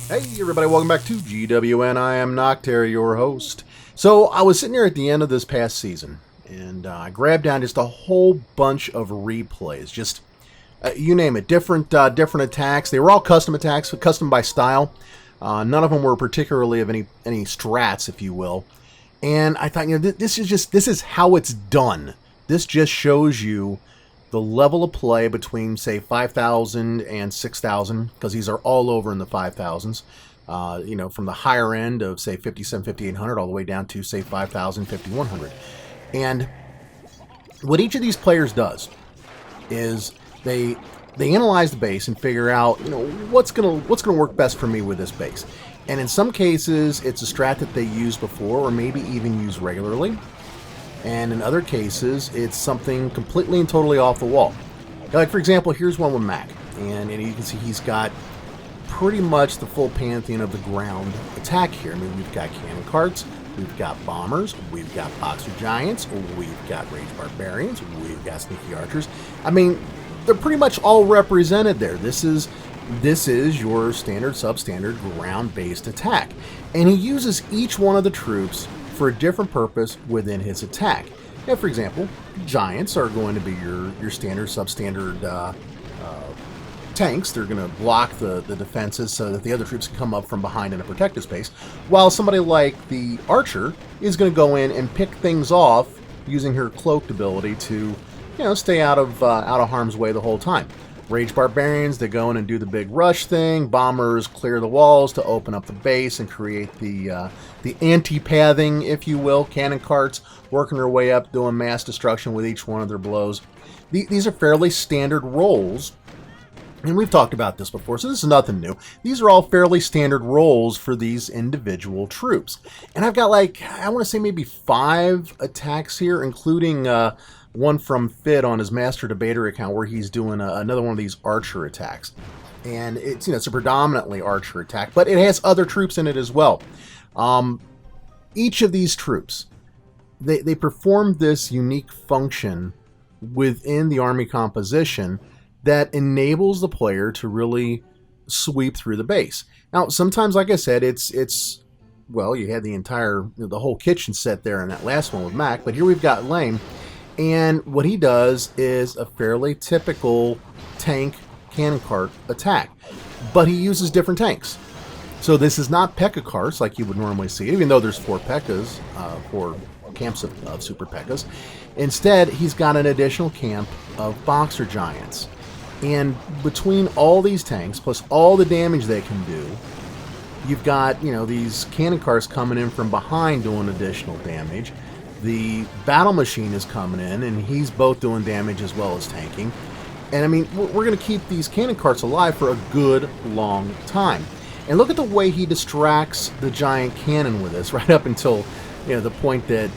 Hey everybody, welcome back to GWN. I am Noctary, your host. So I was sitting here at the end of this past season, and I grabbed down just a whole bunch of replays. Just you name it, different attacks. They were all custom attacks, custom by style. None of them were particularly of any strats, if you will. And I thought, this is how it's done. This just shows you the level of play between, say, 5,000 and 6,000, because these are all over in the 5,000s. From the higher end of, say, 57, 5,800 all the way down to, say, 5,000, 5,100. And what each of these players does is they analyze the base and figure out, what's gonna work best for me with this base. And in some cases, it's a strat that they used before or maybe even use regularly. And in other cases, it's something completely and totally off the wall. Like, for example, here's one with Mac. And you can see he's got pretty much the full pantheon of the ground attack here. I mean, we've got cannon carts, we've got bombers, we've got boxer giants, we've got rage barbarians, we've got sneaky archers. I mean, they're pretty much all represented there. This is your standard, substandard, ground-based attack. And he uses each one of the troops for a different purpose within his attack. Now, for example, giants are going to be your standard, substandard tanks. They're going to block the defenses so that the other troops can come up from behind in a protective space, while somebody like the archer is going to go in and pick things off using her cloaked ability to, stay out of harm's way the whole time. Rage barbarians, they go in and do the big rush thing. Bombers clear the walls to open up the base and create the anti-pathing, if you will. Cannon carts working their way up, doing mass destruction with each one of their blows. These are fairly standard roles, and we've talked about this before, so this is nothing new. These are all fairly standard roles for these individual troops. And I've got, I want to say maybe 5 attacks here, including one from Fid on his Master Debater account where he's doing another one of these archer attacks. And it's a predominantly archer attack, but it has other troops in it as well. Each of these troops, they perform this unique function within the army composition that enables the player to really sweep through the base. Now, sometimes, like I said, it's well, you had the whole kitchen set there in that last one with Mac, but here we've got Lame. And what he does is a fairly typical tank cannon cart attack, but he uses different tanks. So this is not P.E.K.K.A carts like you would normally see, even though there's 4 P.E.K.K.As, 4 camps of super P.E.K.K.As. Instead, he's got an additional camp of boxer giants. And between all these tanks, plus all the damage they can do, you've got, these cannon carts coming in from behind doing additional damage. The battle machine is coming in, and he's both doing damage as well as tanking. And I mean, we're going to keep these cannon carts alive for a good long time. And look at the way he distracts the giant cannon with this, right up until the point that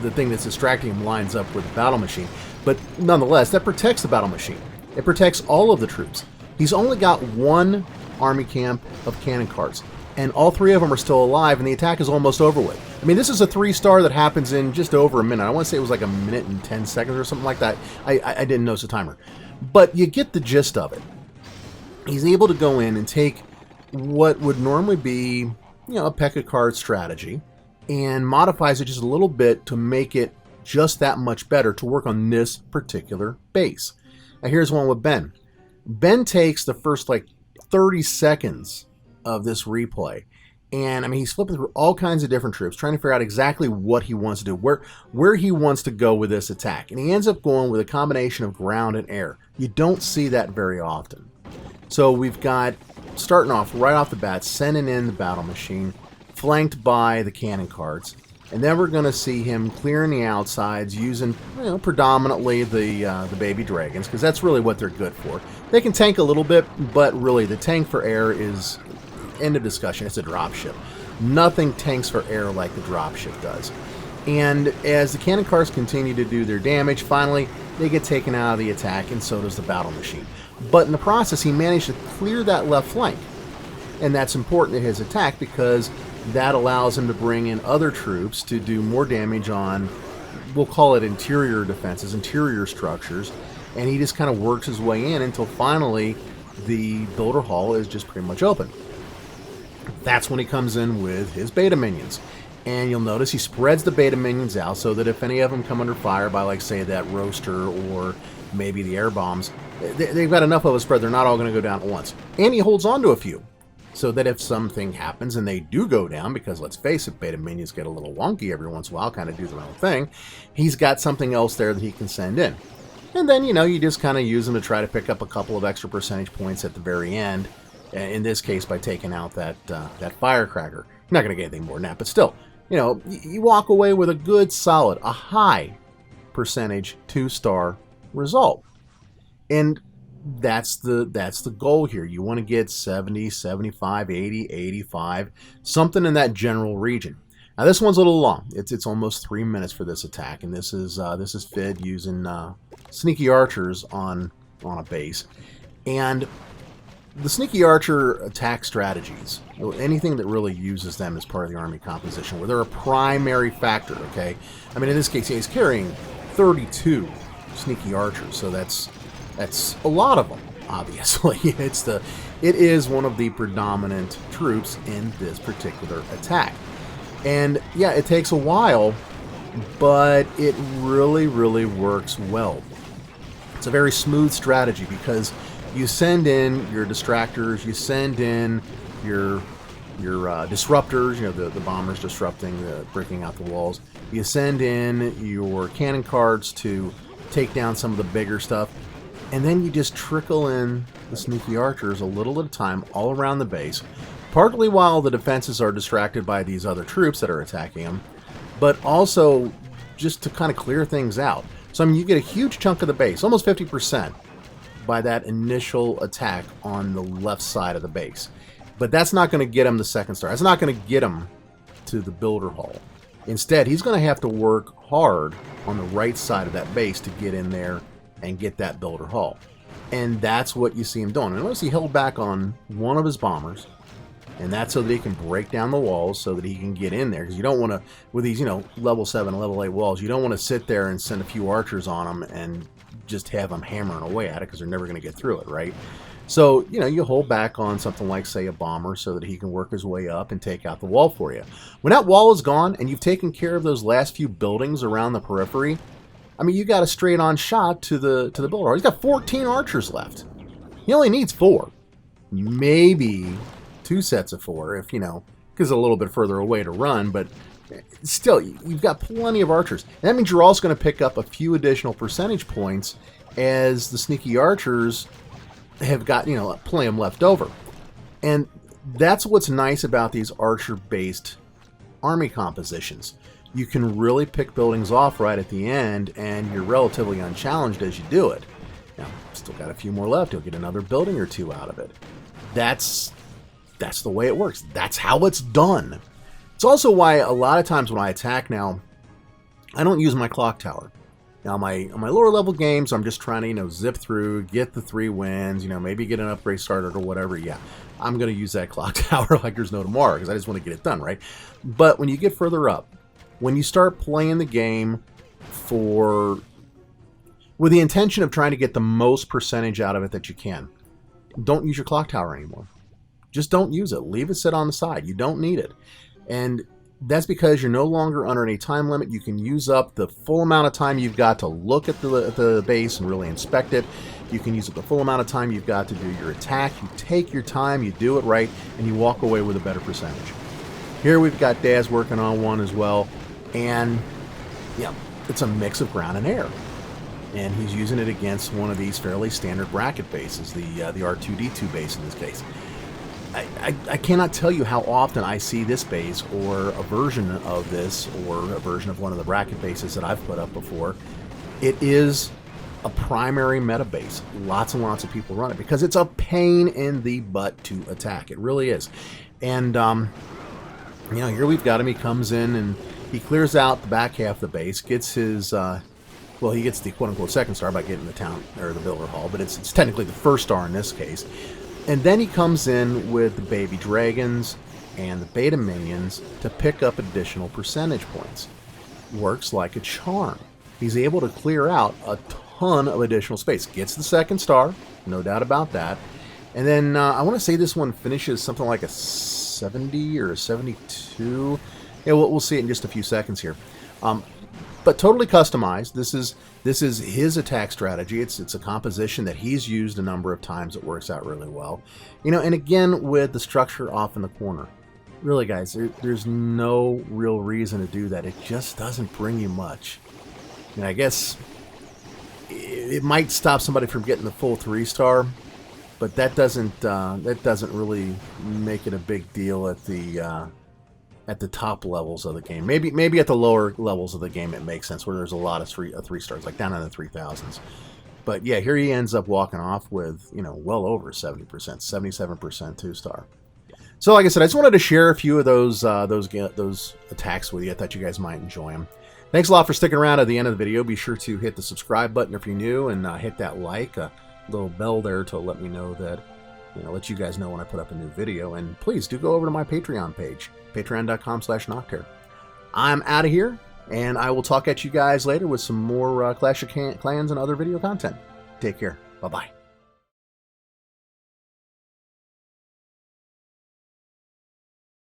the thing that's distracting him lines up with the battle machine. But nonetheless, that protects the battle machine. It protects all of the troops. He's only got 1 army camp of cannon carts, and all 3 of them are still alive, and the attack is almost over with. I mean, this is a 3-star that happens in just over a minute. I want to say it was like a minute and 10 seconds or something like that. I didn't notice the timer. But you get the gist of it. He's able to go in and take what would normally be, a P.E.K.K.A card strategy and modifies it just a little bit to make it just that much better to work on this particular base. Now, here's one with Ben. Ben takes the first, 30 seconds of this replay, and I mean, he's flipping through all kinds of different troops, trying to figure out exactly what he wants to do, where he wants to go with this attack, and he ends up going with a combination of ground and air. You don't see that very often. So we've got, starting off right off the bat, sending in the battle machine, flanked by the cannon carts, and then we're going to see him clearing the outsides using, predominantly the baby dragons, because that's really what they're good for. They can tank a little bit, but really the tank for air is, end of discussion, it's a dropship. Nothing tanks for air like the dropship does. And as the cannon carts continue to do their damage, finally they get taken out of the attack, and so does the battle machine. But in the process, he managed to clear that left flank, and that's important to his attack because that allows him to bring in other troops to do more damage on, we'll call it interior defenses, interior structures, and he just kind of works his way in until finally the builder hall is just pretty much open. That's when he comes in with his beta minions. And you'll notice he spreads the beta minions out so that if any of them come under fire by, like, say, that roaster or maybe the air bombs, they've got enough of a spread, they're not all going to go down at once. And he holds on to a few, so that if something happens and they do go down, because let's face it, beta minions get a little wonky every once in a while, kind of do their own thing, he's got something else there that he can send in. And then, you just kind of use them to try to pick up a couple of extra percentage points at the very end, in this case by taking out that firecracker. You're not going to get anything more than that, but still, you walk away with a good, solid, a high percentage 2-star result. And that's the goal here. You want to get 70, 75, 80, 85, something in that general region. Now this one's a little long. It's almost 3 minutes for this attack, and this is fed using sneaky archers on a base. And the sneaky archer attack strategies, anything that really uses them as part of the army composition, where they're a primary factor, okay? I mean, in this case, he's carrying 32 sneaky archers, so that's a lot of them, obviously. It is one of the predominant troops in this particular attack. And yeah, it takes a while, but it really, really works well. It's a very smooth strategy because you send in your distractors, you send in your disruptors, the bombers disrupting, breaking out the walls. You send in your cannon cards to take down some of the bigger stuff. And then you just trickle in the sneaky archers a little at a time all around the base, partly while the defenses are distracted by these other troops that are attacking them, but also just to kind of clear things out. So, I mean, you get a huge chunk of the base, almost 50%, by that initial attack on the left side of the base. But that's not going to get him the second star. That's not going to get him to the builder hall. Instead, he's going to have to work hard on the right side of that base to get in there and get that builder hull. And that's what you see him doing. And notice he held back on one of his bombers, and that's so that he can break down the walls so that he can get in there. Because you don't want to, with these, level 7, level 8 walls, you don't want to sit there and send a few archers on them and just have them hammering away at it, because they're never going to get through it, right? So, you hold back on something like, say, a bomber so that he can work his way up and take out the wall for you. When that wall is gone and you've taken care of those last few buildings around the periphery, I mean, you got a straight-on shot to the builder. He's got 14 archers left. He only needs 4. Maybe 2 sets of 4 if, because it's a little bit further away to run, but still, you've got plenty of archers. And that means you're also going to pick up a few additional percentage points as the sneaky archers have got, plenty of them left over. And that's what's nice about these archer-based army compositions. You can really pick buildings off right at the end, and you're relatively unchallenged as you do it. Now, still got a few more left. You'll get another building or 2 out of it. That's the way it works. That's how it's done. It's also why a lot of times when I attack now, I don't use my clock tower. Now, on my lower level games, I'm just trying to, zip through, get the 3 wins, maybe get an upgrade started or whatever. Yeah, I'm going to use that clock tower like there's no tomorrow because I just want to get it done, right? But when you get further up, when you start playing the game with the intention of trying to get the most percentage out of it that you can, don't use your clock tower anymore. Just don't use it. Leave it sit on the side. You don't need it. And that's because you're no longer under any time limit. You can use up the full amount of time you've got to look at the base and really inspect it. You can use up the full amount of time you've got to do your attack. You take your time, you do it right, and you walk away with a better percentage. Here we've got Daz working on one as well. And yeah, it's a mix of ground and air. And he's using it against one of these fairly standard bracket bases, the R2-D2 base in this case. I cannot tell you how often I see this base or a version of this or a version of one of the bracket bases that I've put up before. It is a primary meta base. Lots and lots of people run it because it's a pain in the butt to attack. It really is. And, here we've got him. He comes in and he clears out the back half of the base, gets his, he gets the quote-unquote second star by getting the town, or the builder hall, but it's technically the first star in this case. And then he comes in with the baby dragons and the beta minions to pick up additional percentage points. Works like a charm. He's able to clear out a ton of additional space. Gets the second star, no doubt about that. And then I want to say this one finishes something like a 70 or a 72. Yeah, we'll see it in just a few seconds here. But totally customized. This is his attack strategy. It's a composition that he's used a number of times. It works out really well. You know, and again, with the structure off in the corner. Really, guys, there's no real reason to do that. It just doesn't bring you much. And I guess it might stop somebody from getting the full 3-star, but that doesn't really make it a big deal at the top levels of the game. Maybe at the lower levels of the game it makes sense, where there's a lot of 3-stars, like down in the 3000s. But yeah, here he ends up walking off with, you know, well over 70%, 77% 2-star. So like I said, I just wanted to share a few of those attacks with you. I thought you guys might enjoy them. Thanks a lot for sticking around at the end of the video. Be sure to hit the subscribe button if you're new, and hit that like, little bell there to let me know that, you know, let you guys know when I put up a new video. And please do go over to my Patreon page, patreon.com/Noctair. I'm out of here, and I will talk at you guys later with some more Clash of Clans and other video content. Take care. Bye-bye.